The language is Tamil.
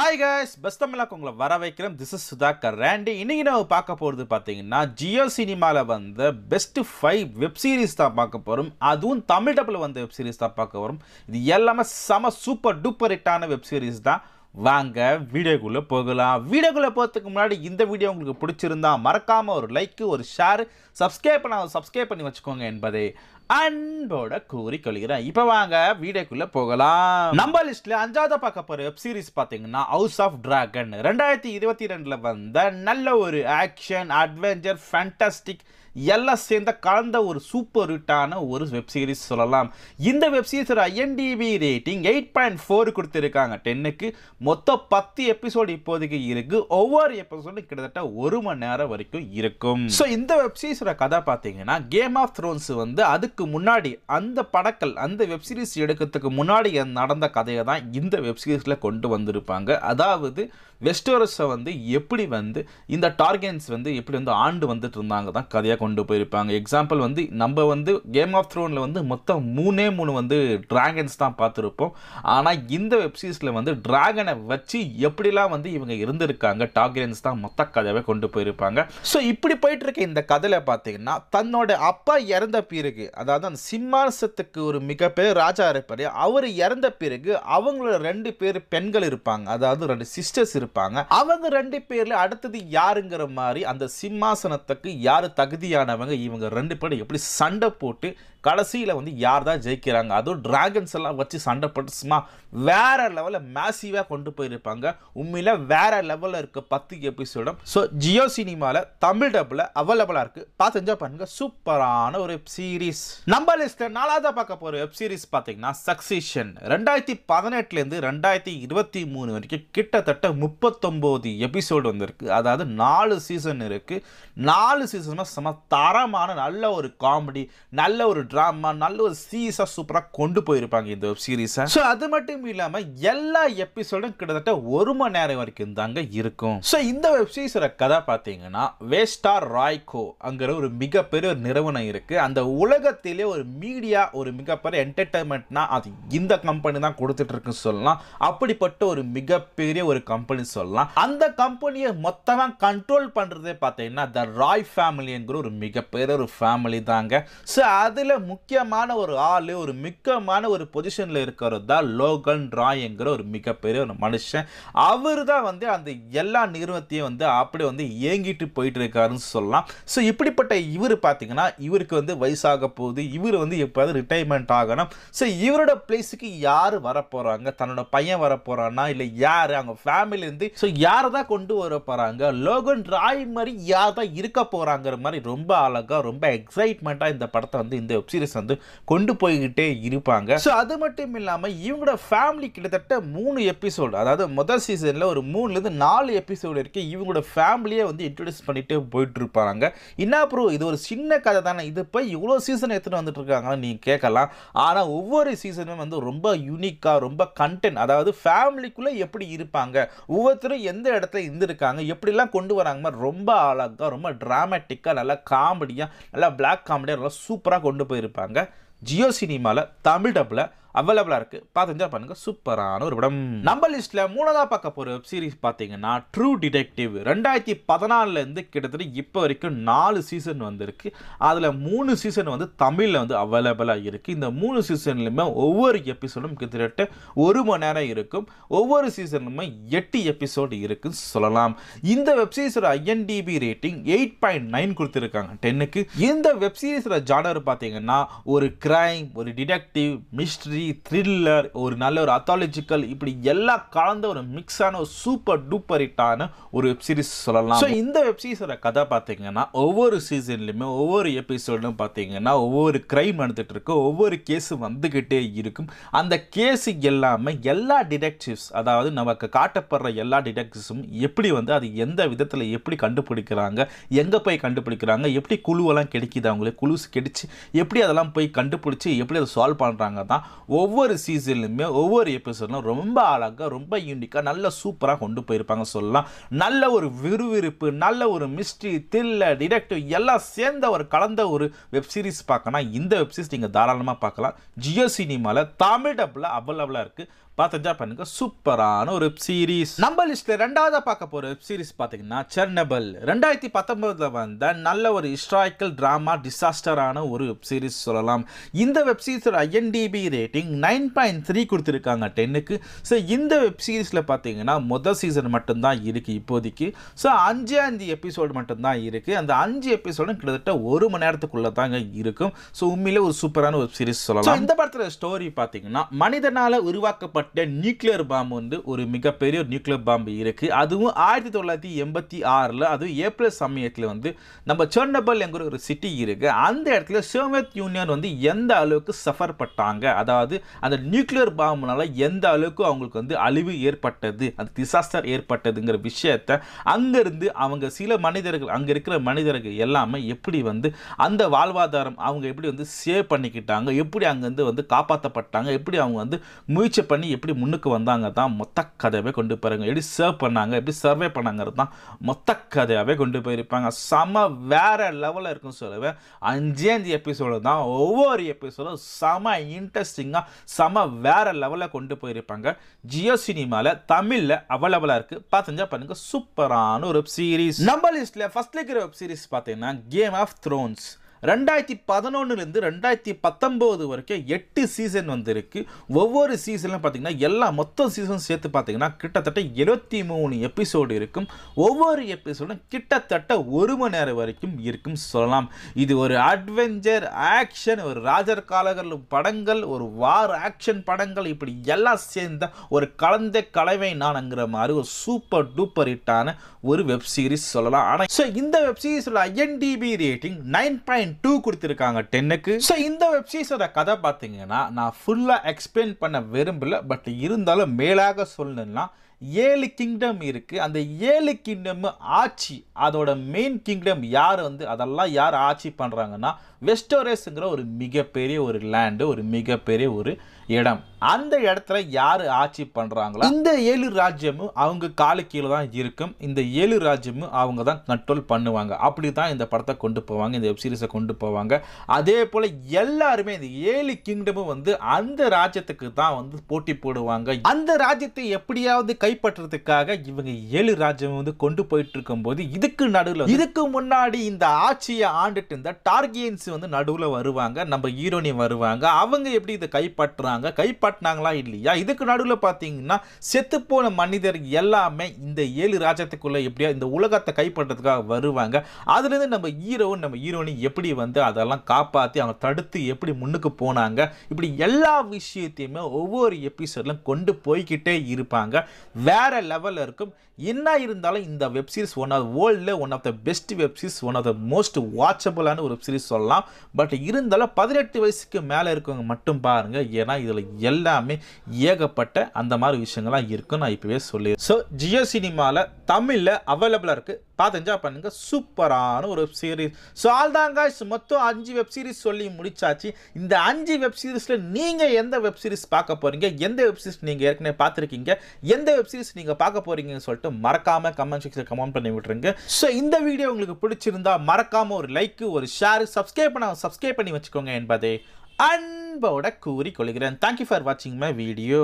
Hi guys, பெஸ்ட் தமிழாக்கு உங்களை வர வைக்கிறேன். This is Sudhakar Reddy. இன்னைக்கு நம்ம பார்க்க போகிறது பார்த்தீங்கன்னா ஜியோ சினிமாவில் வந்த பெஸ்ட் 5 வெப் சீரிஸ் தான் பார்க்க போகிறோம். அதுவும் தமிழ் டப்பில் வந்த வெப் சீரிஸ் தான் பார்க்க போகிறோம். இது எல்லாமே செம சூப்பர் டூப்பர் ஹிட்டான வெப் சீரிஸ் தான். வாங்க வீடியோக்குள்ளே போகலாம். வீடியோக்குள்ளே போகிறதுக்கு முன்னாடி இந்த வீடியோ உங்களுக்கு பிடிச்சிருந்தா மறக்காமல் ஒரு லைக்கு, ஒரு ஷேர், சப்ஸ்கிரைப் பண்ணி வச்சுக்கோங்க என்பதை அன்போட கூறிக்கொள்கிறேன். இப்போ வாங்க வீடியோக்குள்ளே போகலாம். நம்ம லிஸ்ட்டில் 5வது பார்க்க போகிற வெப் சீரிஸ் பார்த்தீங்கன்னா ஹவுஸ் ஆஃப் டிராகன். 2022 வந்த நல்ல ஒரு ஆக்ஷன், அட்வென்ச்சர், ஃபேண்டாஸ்டிக் எல்லாம் சேர்ந்த கலந்த ஒரு சூப்பர் ஹிட்டான ஒரு வெப் சீரிஸ் சொல்லலாம். இந்த வெப் சீரிஸோட IMDb ரேட்டிங் 8.4 கொடுத்துருக்காங்க 10க்கு. மொத்தம் 10 எபிசோடு இப்போதைக்கு இருக்கு. ஒவ்வொரு எபிசோடும் கிட்டத்தட்ட 1 மணி நேரம் வரைக்கும் இருக்கும். ஸோ இந்த வெப் சீரிஸோட கதை பார்த்தீங்கன்னா கேம் ஆஃப் த்ரோன்ஸ் வந்து அதுக்கு முன்னாடி அந்த படங்கள் அந்த வெப் சீரிஸ் எடுக்கிறதுக்கு முன்னாடி நடந்த கதையை தான் இந்த வெப் சீரிஸில் கொண்டு வந்திருப்பாங்க. அதாவது வெஸ்டோரஸை வந்து எப்படி வந்து இந்த டார்கென்ஸ் வந்து எப்படி வந்து ஆண்டு வந்துட்டு இருந்தாங்க தான் கதையாக கொண்டு போயிருப்பாங்க. எக்ஸாம்பிள் வந்து நம்ம வந்து கேம் ஆஃப் த்ரோனில் வந்து மொத்தம் 3 வந்து டிராகன்ஸ் தான் பார்த்துருப்போம். ஆனால் இந்த வெப்சீரிஸில் வந்து டிராகனை வச்சு எப்படிலாம் வந்து இவங்க இருந்திருக்காங்க, டார்கென்ஸ் தான் மொத்த கதையாகவே கொண்டு போயிருப்பாங்க. ஸோ இப்படி போயிட்டு இருக்க இந்த கதையில் பார்த்தீங்கன்னா தன்னோட அப்பா இறந்த பிறகு, அதாவது அந்த சிம்மாசனத்துக்கு ஒரு மிகப்பெரிய ராஜா இருப்பார், அவர் இறந்த பிறகு அவங்களோட 2 பேர் பெண்கள் இருப்பாங்க, அதாவது 2 சிஸ்டர்ஸ் இருப்பாங்க. அவங்க 2 பேர்ல அடுத்தது யாருங்கிற மாதிரி அந்த சிம்மாசனத்துக்கு யாரு தகுதியானவங்க, இவங்க 2 பேரும் எப்படி சண்டை போட்டு கடைசியில் வந்து யார் தான் ஜெயிக்கிறாங்க, அதுவும் டிராகன்ஸ் எல்லாம் வச்சு சண்டை போட்டு சும்மா வேற லெவலில் மேசிவாக கொண்டு போயிருப்பாங்க. உண்மையில வேற லெவலில் இருக்க 10 எபிசோடும் ஸோ ஜியோ சினிமாவில் தமிழ் டப்பில் அவைலபிளாக இருக்கு. பார்த்து என்ஜாய் பண்ணுங்க. சூப்பரான ஒரு வெப் சீரிஸ். நம்ம லிஸ்ட்டில் 4வது பார்க்க போகிற வெப் சீரிஸ் பார்த்தீங்கன்னா சக்சீஷன். 2018 2023 வரைக்கும் கிட்டத்தட்ட 39 எபிசோடு வந்திருக்கு. அதாவது 4 சீசன் இருக்கு. 4 சீசனும் செம தரமான நல்ல ஒரு காமெடி, நல்ல ஒரு டிராமா, நல்ல ஒரு சீரியஸா சூப்பரா கொண்டு போயிருப்பாங்க இந்த வெப் சீரிஸை. ஸோ அது மட்டும் இல்லாம எல்லா எபிசோடும் கிட்டத்தட்ட 1 மணி நேரம் வரைக்கும் தாங்க இருக்கும். ஸோ இந்த வெப் சீரிஸோட கதை பார்த்தீங்கன்னா வேஸ்டார் ராய்கோ அங்கிற ஒரு மிகப்பெரிய ஒரு நிறுவனம் இருக்கு. அந்த உலகத்திலே ஒரு மீடியா, ஒரு மிகப்பெரிய என்டர்டைன்மெண்ட்னா அது இந்த கம்பெனி தான் கொடுத்துட்டு இருக்குன்னு சொல்லலாம். அப்படிப்பட்ட ஒரு மிகப்பெரிய ஒரு கம்பெனி சொல்லலாம். அந்த கம்பெனியை மொத்தமாக கண்ட்ரோல் பண்றதே பார்த்தீங்கன்னா த ராய் ஃபேமிலிங்கிற ஒரு மிகப்பெரிய ஒரு ஃபேமிலி தாங்க. ஸோ அதுல முக்கியமான ஒரு ஆளு, ஒரு முக்கியமான ஒரு பொசிஷன்ல இருக்கிறது தான் லோகன் ராய்ங்கிற ஒரு மிகப்பெரிய ஒரு மனுஷன். அவர் தான் வந்து அந்த எல்லா நிறுவனத்தையும் வந்து அப்படி வந்து ஏங்கிட்டு போயிட்டு இருக்காருன்னு சொல்லலாம். ஸோ இப்படிப்பட்ட இவர் பார்த்தீங்கன்னா இவருக்கு வந்து வயசாக போகுது, இவர் வந்து எப்போது ரிட்டைர்மெண்ட் ஆகணும். ஸோ இவரோட பிளேஸுக்கு யார் வரப்போறாங்க, தன்னோட பையன் வரப்போறானா இல்லை யார் அவங்க ஃபேமிலியிலேருந்து ஸோ யாரை தான் கொண்டு வர போறாங்க, லோகன் ராய் மாதிரி யார் தான் இருக்க போறாங்கிற மாதிரி ரொம்ப அழகா ரொம்ப எக்ஸைட்மெண்ட்டாக இந்த படத்தை வந்து இந்த வெப் சீரிஸ் வந்து கொண்டு போய்கிட்டே இருப்பாங்க. ஸோ அது மட்டும் இல்லாமல் இவங்களோட ஃபேமிலி கிட்டத்தட்ட 3 எபிசோடு, அதாவது முதல் சீசனில் ஒரு 3லேருந்து 4 எபிசோடு இருக்கு. இவங்களோட ஃபேமிலியை வந்து இன்ட்ரோடியூஸ் பண்ணிட்டு போயிட்டு இருப்பாங்க. என்ன ப்ரோ இது ஒரு சின்ன கதை தானே, இது போய் இவ்வளோ சீசன் எடுத்துகிட்டு வந்துட்டு இருக்காங்கன்னு நீங்கள் கேட்கலாம். ஆனால் ஒவ்வொரு சீசனும் வந்து ரொம்ப யூனிக்காக, ரொம்ப கண்டென்ட், அதாவது ஃபேமிலிக்குள்ளே எப்படி இருப்பாங்க, ஒவ்வொருத்தரும் எந்த இடத்துல இருந்திருக்காங்க, எப்படிலாம் கொண்டு வராங்க, ரொம்ப அழகாக, ரொம்ப டிராமேட்டிக்காக, நல்லா காமெடியாக, நல்லா பிளாக் காமெடியாக நல்லா சூப்பராக கொண்டு போயிருப்பாங்க. ஜியோ சினிமாவில் தமிழ் டப்பில் அவைலபிளாக இருக்குது. பார்த்து என்ஜாய் பண்ணுங்க. சூப்பரான ஒரு படம். நம்ம லிஸ்ட்டில் 3வது பார்க்க போகிற வெப் சீரிஸ் பார்த்தீங்கன்னா ட்ரூ டிடெக்டிவ். 2014 கிட்டத்தட்ட இப்போ வரைக்கும் 4 சீசன் வந்திருக்கு. அதில் 3 சீசன் வந்து தமிழில் வந்து அவைலபிளாக இருக்குது. இந்த 3 சீசன்லையுமே ஒவ்வொரு எபிசோடும் கிட்டத்தட்ட 1 மணி நேரம் இருக்கும். ஒவ்வொரு சீசனுமே 8 எபிசோடு இருக்குன்னு சொல்லலாம். இந்த வெப் சீரிஸோட IMDb ரேட்டிங் 8.9 கொடுத்துருக்காங்க 10க்கு. இந்த வெப் சீரிஸோட ஜானர் பார்த்தீங்கன்னா ஒரு கிரைம், ஒரு டிடெக்டிவ், மிஸ்ட்ரி, த்ரில்லர், ஒரு நல்ல ஒரு அத்தாலஜிக்கல், இப்படி எல்லாம் கலந்த ஒரு மிக்ஸான ஒரு சூப்பர் டூப்பர் ஹிட்டான ஒரு வெப் சீரிஸ் சொல்லலாம். ஸோ இந்த வெப் சீரிஸோட கதை பார்த்தீங்கன்னா ஒவ்வொரு சீசன்லையுமே ஒவ்வொரு எபிசோடும் பார்த்தீங்கன்னா ஒவ்வொரு கிரைம் நடந்துட்டு இருக்கு, ஒவ்வொரு கேஸும் வந்துகிட்டே இருக்கும். அந்த கேஸ் எல்லாமே எல்லா டிடெக்டிவ்ஸ், அதாவது நமக்கு காட்டப்படுற எல்லா டிடெக்டிவ்ஸும் எப்படி வந்து அது எந்த விதத்தில் எப்படி கண்டுபிடிக்கிறாங்க, எங்கே போய் கண்டுபிடிக்கிறாங்க, எப்படி குழுவெல்லாம் கிடைக்குது, அவங்களுக்கு குழுஸ் கிடைச்சி எப்படி அதெல்லாம் போய் கண்டுபிடிச்சி எப்படி அதை சால்வ் பண்ணுறாங்க தான் ஒவ்வொரு சீசன்லையுமே ஒவ்வொரு எபிசோட்லும் ரொம்ப அழகாக, ரொம்ப யூனிக்காக, நல்ல சூப்பராக கொண்டு போயிருப்பாங்க சொல்லலாம். நல்ல ஒரு விறுவிறுப்பு, நல்ல ஒரு மிஸ்ட்ரி, த்ரில்லர், டிடெக்டிவ் எல்லாம் சேர்ந்த ஒரு கலந்த ஒரு வெப் சீரிஸ் பார்க்கணும். இந்த வெப் சீரிஸ் நீங்கள் தாராளமாக பார்க்கலாம். ஜியோ சினிமாவில் தமிழ் டப்பில் அவைலபிளாக இருக்குது. பார்த்தா பண்ணுங்க சூப்பரான ஒரு வெப் சீரிஸ். நம்ம லிஸ்ட்ல ரெண்டாவதா பார்க்க போற வெப் சீரிஸ் பாத்தீங்கன்னா செர்னோபில். 2019 வந்த நல்ல ஒரு ஹிஸ்டாரிக்கல் டிராமா டிசாஸ்டரான ஒரு வெப் சீரிஸ் சொல்லலாம். இந்த வெப் சீரிஸோட IMDb ரேட்டிங் 9.3 கொடுத்துருக்காங்க 10க்கு. ஸோ இந்த வெப் சீரிஸில் பார்த்தீங்கன்னா முதல் சீசன் மட்டும்தான் இருக்குது இப்போதைக்கு. ஸோ 5 எபிசோடு மட்டும்தான் இருக்குது. அந்த 5 எபிசோடும் கிட்டத்தட்ட 1 மணி நேரத்துக்குள்ளே தாங்க இருக்கும். ஸோ உண்மையிலே ஒரு சூப்பரான வெப் சீரிஸ் சொல்லலாம். இந்த படத்தில் ஸ்டோரி பார்த்தீங்கன்னா மனிதனால் உருவாக்கப்பட்ட நியூக்ளியர் பாம்பு வந்து ஒரு மிகப்பெரிய நியூக்ளியர் பாம்பு இருக்குது. அதுவும் 1986 அதுவும் ஏப்ரல் சமயத்தில் வந்து நம்ம செர்னோபில் என்கிற ஒரு சிட்டி இருக்குது. அந்த இடத்துல சோவியத் யூனியன் வந்து எந்த அளவுக்கு சஃபர் பட்டாங்க, அதாவது அந்த நியூக்ளியர் பாம்புனால எந்த அளவுக்கு அவங்களுக்கு வந்து அழிவு ஏற்பட்டது, அந்த டிசாஸ்டர் ஏற்பட்டதுங்கிற விஷயத்தை அங்கிருந்து அவங்க சில மனிதர்கள் அங்கே இருக்கிற மனிதர்கள் எல்லாமே எப்படி வந்து அந்த வாழ்வாதாரம் அவங்க எப்படி வந்து சேவ் பண்ணிக்கிட்டாங்க, எப்படி அங்கேருந்து வந்து காப்பாற்றப்பட்டாங்க, எப்படி அவங்க வந்து முயற்சி பண்ணி எப்படி முன்னுக்கு வந்தாங்க தான் மொத்த கதையாகவே கொண்டு போகிறாங்க. எப்படி சர்வ் பண்ணாங்க, எப்படி சர்வே பண்ணாங்கிறது தான் மொத்த கதையாகவே கொண்டு போயிருப்பாங்க. செம வேற லெவலில் இருக்குன்னு சொல்லுவேன். 5 எபிசோடு தான், ஒவ்வொரு எபிசோடும் செம இன்ட்ரெஸ்டிங்காக செம வேற லெவலில் கொண்டு போயிருப்பாங்க. ஜியோ சினிமாவில் தமிழில் அவைலபிளாக இருக்குது. பார்த்தா பண்ணுங்க சூப்பரான ஒரு வெப் சீரிஸ். நம்ம லிஸ்ட்டில் ஃபர்ஸ்ட்ல இருக்கிற வெப் சீரிஸ் பார்த்தீங்கன்னா கேம் ஆஃப் த்ரோன்ஸ். 2011 2019 வரைக்கும் 8 சீசன் வந்திருக்கு. ஒவ்வொரு சீசன்லையும் பார்த்தீங்கன்னா எல்லா மொத்த சீசன் சேர்த்து பார்த்தீங்கன்னா கிட்டத்தட்ட 73 எபிசோடு இருக்கும். ஒவ்வொரு எபிசோடும் கிட்டத்தட்ட 1 மணி நேரம் வரைக்கும் இருக்கும் சொல்லலாம். இது ஒரு அட்வென்ச்சர் ஆக்ஷன், ஒரு ராஜர் காலகர் படங்கள், ஒரு வார் ஆக்ஷன் படங்கள், இப்படி எல்லாம் சேர்ந்த ஒரு கலந்த கலவை நான்ங்கிற மாதிரி ஒரு சூப்பர் டூப்பர் ஹிட்டான ஒரு வெப் சீரிஸ் சொல்லலாம். ஆனால் இந்த வெப் சீரிஸோட IMDb ரேட்டிங் 9.2 கொடுத்துருக்காங்க 10க்கு. ஸோ இந்த வெப் சீரிஸோட கதை பார்த்தீங்கன்னா நான் ஃபுல்லாக எக்ஸ்பிளைன் பண்ண விரும்பல, பட் இருந்தாலும் மேலாக சொல்லணும்னா 7 கிங்டம் இருக்குது. அந்த 7 கிங்டம் ஆட்சி, அதோட மெயின் கிங்டம் யார் வந்து அதெல்லாம் யார் ஆட்சி பண்ணுறாங்கன்னா வெஸ்டோரஸ்ங்கிற ஒரு மிகப்பெரிய ஒரு லேண்டு, ஒரு மிகப்பெரிய ஒரு இடம். அந்த இடத்துல யார் ஆட்சி பண்ணுறாங்களோ இந்த 7 ராஜ்யமும் அவங்க காலு கீழே தான் இருக்கும். இந்த 7 ராஜ்யமும் அவங்க தான் கண்ட்ரோல் பண்ணுவாங்க. அப்படி தான் இந்த படத்தை கொண்டு போவாங்க, இந்த வெப் சீரிஸை கொண்டு போவாங்க. அதே போல் எல்லாருமே இந்த 7 கிங்டமும் வந்து அந்த ராஜ்யத்துக்கு தான் வந்து போட்டி போடுவாங்க. அந்த ராஜ்யத்தை எப்படியாவது கைப்பற்றுறதுக்காக இவங்க 7 ராஜ்யம் வந்து கொண்டு போயிட்டு இருக்கும்போது இதுக்கு முன்னாடி இந்த ஆட்சியை ஆண்டுட்டு இருந்த டார்கியன்ஸ் வந்து நடுவில் வருவாங்க, நம்ம ஹீரோனி வருவாங்க. அவங்க எப்படி இதை கைப்பற்றினாங்களா இல்லையா, இதுக்கு நடுவில் பார்த்தீங்கன்னா செத்துப்போன மனிதர் எல்லாமே இந்த 7 ராஜ்யத்துக்குள்ள எப்படியா இந்த உலகத்தை கைப்பற்றதுக்காக வருவாங்க. அதுலேருந்து நம்ம ஹீரோனி எப்படி வந்து அதெல்லாம் காப்பாற்றி அவங்க தடுத்து எப்படி முன்னுக்கு போனாங்க, இப்படி எல்லா விஷயத்தையுமே ஒவ்வொரு எபிசோட்லையும் கொண்டு போய்கிட்டே இருப்பாங்க. வேற லெவலில் இருக்கும். என்ன இருந்தாலும் இந்த web series one of the best web series, one of the most வாட்சபிளான ஒரு வெப் சீரிஸ் சொல்லலாம். பட் இருந்தாலும் 18 வயசுக்கு மேலே இருக்கவங்க மட்டும் பாருங்க, ஏன்னா இதில் எல்லாமே ஏகப்பட்ட அந்த மாதிரி விஷயங்கள்லாம் இருக்கும். நான் இப்போவே சொல்லிடுறேன். ஸோ ஜியோ சினிமாவில் தமிழில் அவைலபிளாக இருக்குது. பார்த்து என்ஜாய் பண்ணுங்க. சூப்பரான ஒரு வெப் சீரிஸ். ஸோ ஆல்தாங்க மொத்தம் 5 வெப் சீரிஸ் சொல்லி முடிச்சாச்சு. இந்த 5 வெப் சீரிஸில் நீங்கள் எந்த வெப் சீரிஸ் பார்க்க போகிறீங்க, எந்த வெப் சீரிஸ் நீங்கள் ஏற்கனவே பார்த்துருக்கீங்க, எந்த வெப் சீரிஸ் நீங்கள் பார்க்க போகிறீங்கன்னு சொல்லிட்டு மறக்காம கமெண்ட் செக்ஷனில் கமெண்ட் பண்ணி விட்டுருங்க. ஸோ இந்த வீடியோ உங்களுக்கு பிடிச்சிருந்தா மறக்காம ஒரு லைக், ஒரு ஷேர், சப்ஸ்கிரைப் பண்ணி வச்சுக்கோங்க என்பதை அன்போட கூறிக்கொள்கிறேன். தேங்க்யூ ஃபார் வாட்சிங் மை வீடியோ.